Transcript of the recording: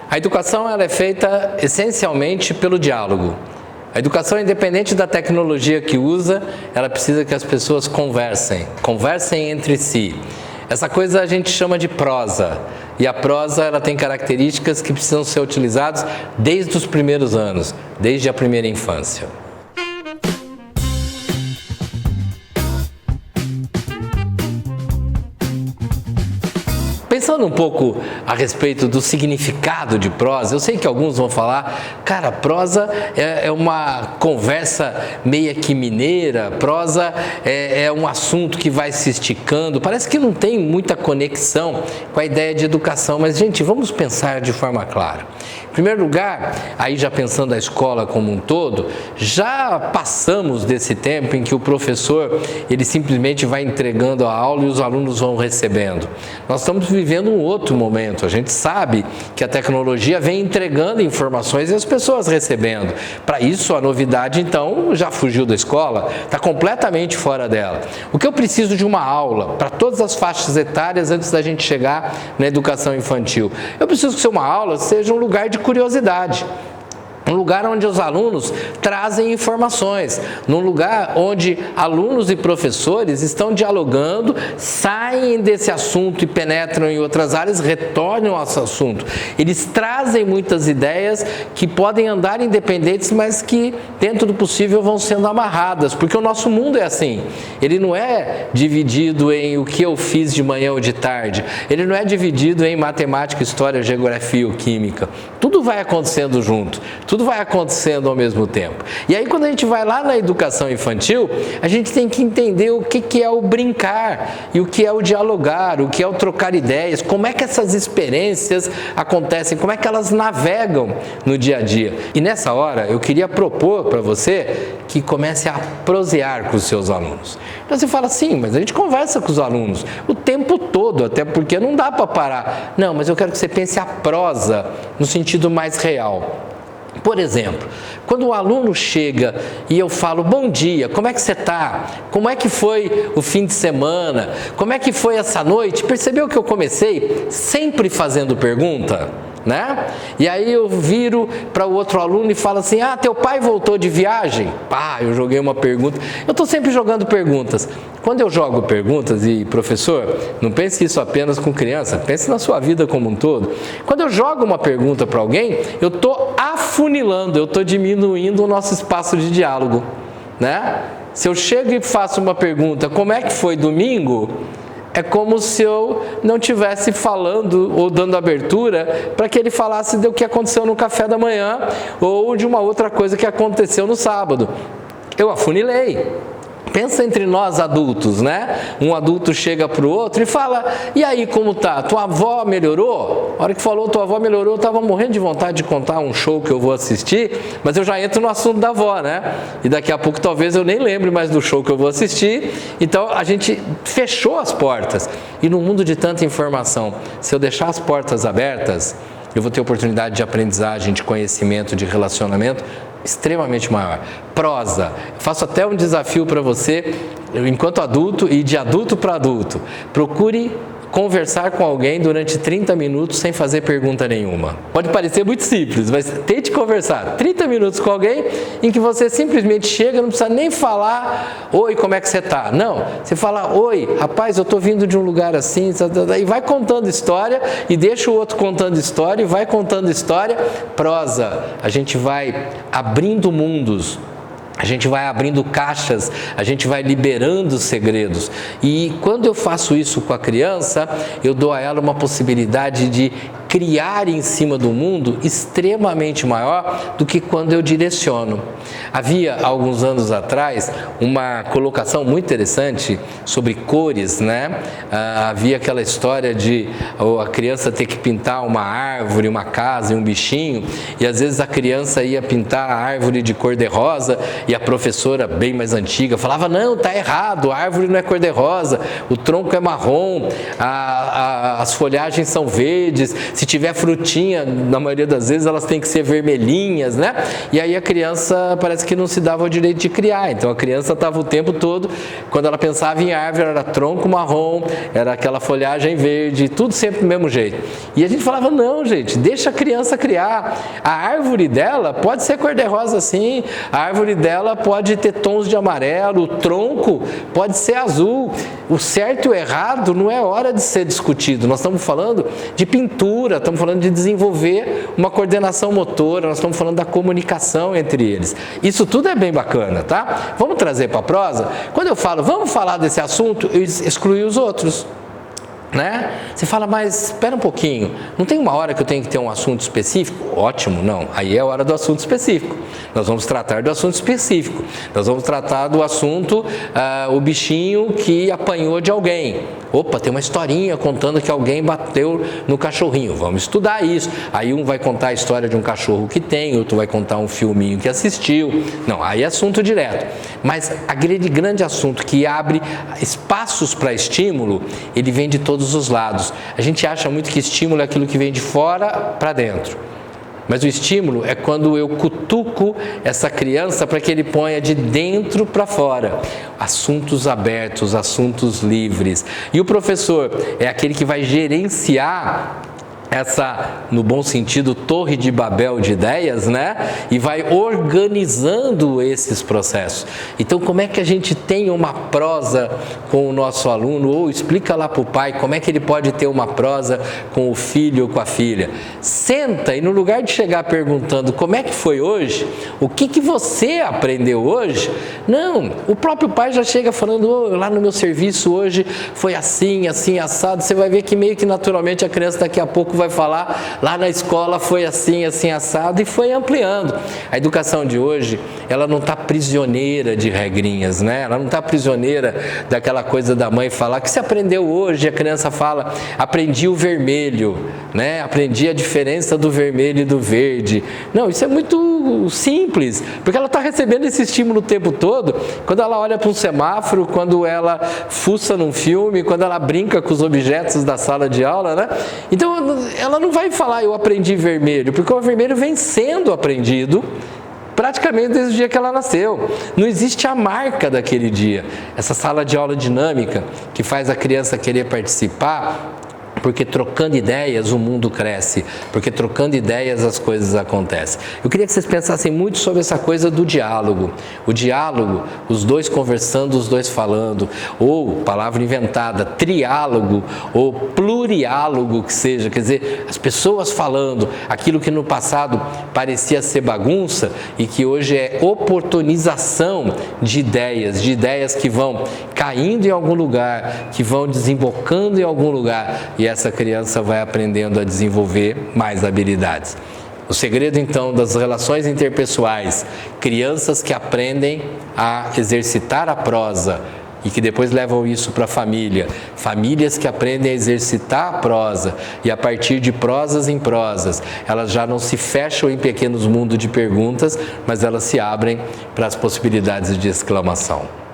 A educação ela é feita essencialmente pelo diálogo. A educação, independente da tecnologia que usa, ela precisa que as pessoas conversem entre si. Essa coisa a gente chama de prosa. E a prosa ela tem características que precisam ser utilizadas desde os primeiros anos, desde a primeira infância. Pensando um pouco a respeito do significado de prosa, eu sei que alguns vão falar, cara, prosa é uma conversa meio que mineira, prosa é um assunto que vai se esticando, parece que não tem muita conexão com a ideia de educação, mas gente, vamos pensar de forma clara. Em primeiro lugar, aí já pensando a escola como um todo, já passamos desse tempo em que o professor, ele simplesmente vai entregando a aula e os alunos vão recebendo. Nós estamos vivendo um outro momento, a gente sabe que a tecnologia vem entregando informações e as pessoas recebendo. Para isso, a novidade, então, já fugiu da escola, está completamente fora dela. O que eu preciso de uma aula para todas as faixas etárias antes da gente chegar na educação infantil? Eu preciso que uma aula seja um lugar de curiosidade. Um lugar onde os alunos trazem informações, num lugar onde alunos e professores estão dialogando, saem desse assunto e penetram em outras áreas, retornam ao assunto. Eles trazem muitas ideias que podem andar independentes, mas que, dentro do possível, vão sendo amarradas, porque o nosso mundo é assim. Ele não é dividido em o que eu fiz de manhã ou de tarde, ele não é dividido em matemática, história, geografia ou química. Tudo vai acontecendo junto. Tudo vai acontecendo ao mesmo tempo. E aí, quando a gente vai lá na educação infantil, a gente tem que entender o que é o brincar, e o que é o dialogar, o que é o trocar ideias, como é que essas experiências acontecem, como é que elas navegam no dia a dia. E nessa hora, eu queria propor para você que comece a prosear com os seus alunos. Então você fala assim, mas a gente conversa com os alunos o tempo todo, até porque não dá para parar. Não, mas eu quero que você pense a prosa no sentido mais real. Por exemplo, quando o aluno chega e eu falo, bom dia, como é que você está? Como é que foi o fim de semana? Como é que foi essa noite? Percebeu que eu comecei sempre fazendo pergunta? Né? E aí eu viro para o outro aluno e falo assim, teu pai voltou de viagem? Eu joguei uma pergunta. Eu estou sempre jogando perguntas. Quando eu jogo perguntas, e professor, não pense isso apenas com criança, pense na sua vida como um todo. Quando eu jogo uma pergunta para alguém, eu estou afunilando, eu estou diminuindo o nosso espaço de diálogo. Né? Se eu chego e faço uma pergunta, como é que foi domingo? É como se eu não estivesse falando ou dando abertura para que ele falasse do que aconteceu no café da manhã ou de uma outra coisa que aconteceu no sábado. Eu afunilei. Pensa entre nós adultos, né? Um adulto chega para o outro e fala, e aí, como tá? Tua avó melhorou? A hora que falou tua avó melhorou, eu estava morrendo de vontade de contar um show que eu vou assistir, mas eu já entro no assunto da avó, né? E daqui a pouco talvez eu nem lembre mais do show que eu vou assistir. Então a gente fechou as portas. E num mundo de tanta informação, se eu deixar as portas abertas, eu vou ter oportunidade de aprendizagem, de conhecimento, de relacionamento extremamente maior. Prosa. Faço até um desafio para você, enquanto adulto e de adulto para adulto. Procure conversar com alguém durante 30 minutos sem fazer pergunta nenhuma. Pode parecer muito simples, mas tente conversar 30 minutos com alguém em que você simplesmente chega, não precisa nem falar, oi, como é que você está? Não, você fala, oi, rapaz, eu estou vindo de um lugar assim, e vai contando história, e deixa o outro contando história, e vai contando história. Prosa, a gente vai abrindo mundos, a gente vai abrindo caixas, a gente vai liberando segredos. E quando eu faço isso com a criança, eu dou a ela uma possibilidade de criar em cima do mundo extremamente maior do que quando eu direciono. Havia, alguns anos atrás, uma colocação muito interessante sobre cores, né? Havia aquela história de a criança ter que pintar uma árvore, uma casa e um bichinho, e às vezes a criança ia pintar a árvore de cor-de-rosa e a professora, bem mais antiga, falava, não, tá errado, a árvore não é cor-de-rosa, o tronco é marrom, as folhagens são verdes, Se tiver frutinha, na maioria das vezes elas têm que ser vermelhinhas, né? E aí a criança parece que não se dava o direito de criar. Então a criança estava o tempo todo, quando ela pensava em árvore, era tronco marrom, era aquela folhagem verde, tudo sempre do mesmo jeito. E a gente falava, não, gente, deixa a criança criar. A árvore dela pode ser cor-de-rosa sim, a árvore dela pode ter tons de amarelo, o tronco pode ser azul. O certo e o errado não é hora de ser discutido. Nós estamos falando de pintura, estamos falando de desenvolver uma coordenação motora, nós estamos falando da comunicação entre eles. Isso tudo é bem bacana, tá? Vamos trazer para a prosa? Quando eu falo, vamos falar desse assunto, eu excluí os outros. Né? Você fala, mas espera um pouquinho, não tem uma hora que eu tenho que ter um assunto específico? Ótimo, não, aí é a hora do assunto específico. Nós vamos tratar do assunto específico. Nós vamos tratar do assunto, o bichinho que apanhou de alguém. Opa, tem uma historinha contando que alguém bateu no cachorrinho. Vamos estudar isso. Aí um vai contar a história de um cachorro que tem, outro vai contar um filminho que assistiu. Não, aí é assunto direto. Mas aquele grande assunto que abre espaços para estímulo, ele vem de todos os lados. A gente acha muito que estímulo é aquilo que vem de fora para dentro. Mas o estímulo é quando eu cutuco essa criança para que ele ponha de dentro para fora. Assuntos abertos, assuntos livres. E o professor é aquele que vai gerenciar essa, no bom sentido, torre de Babel de ideias, né? E vai organizando esses processos. Então, como é que a gente tem uma prosa com o nosso aluno? Ou explica lá para o pai como é que ele pode ter uma prosa com o filho ou com a filha. Senta e no lugar de chegar perguntando como é que foi hoje, o que você aprendeu hoje? Não, o próprio pai já chega falando, lá no meu serviço hoje foi assim, assim, assado. Você vai ver que meio que naturalmente a criança daqui a pouco vai falar, lá na escola foi assim, assim, assado, e foi ampliando. A educação de hoje, ela não está prisioneira de regrinhas, né? Ela não está prisioneira daquela coisa da mãe falar, que você aprendeu hoje? A criança fala, aprendi o vermelho, né? Aprendi a diferença do vermelho e do verde. Não, isso é muito simples, porque ela está recebendo esse estímulo o tempo todo, quando ela olha para um semáforo, quando ela fuça num filme, quando ela brinca com os objetos da sala de aula, né? Então, ela não vai falar, eu aprendi vermelho, porque o vermelho vem sendo aprendido praticamente desde o dia que ela nasceu. Não existe a marca daquele dia. Essa sala de aula dinâmica que faz a criança querer participar, porque trocando ideias o mundo cresce, porque trocando ideias as coisas acontecem. Eu queria que vocês pensassem muito sobre essa coisa do diálogo. O diálogo, os dois conversando, os dois falando, ou, palavra inventada, triálogo, ou pluriálogo que seja, quer dizer, as pessoas falando aquilo que no passado parecia ser bagunça e que hoje é oportunização de ideias que vão caindo em algum lugar, que vão desembocando em algum lugar, e essa criança vai aprendendo a desenvolver mais habilidades. O segredo, então, das relações interpessoais, crianças que aprendem a exercitar a prosa e que depois levam isso para a família, famílias que aprendem a exercitar a prosa e a partir de prosas em prosas, elas já não se fecham em pequenos mundos de perguntas, mas elas se abrem para as possibilidades de exclamação.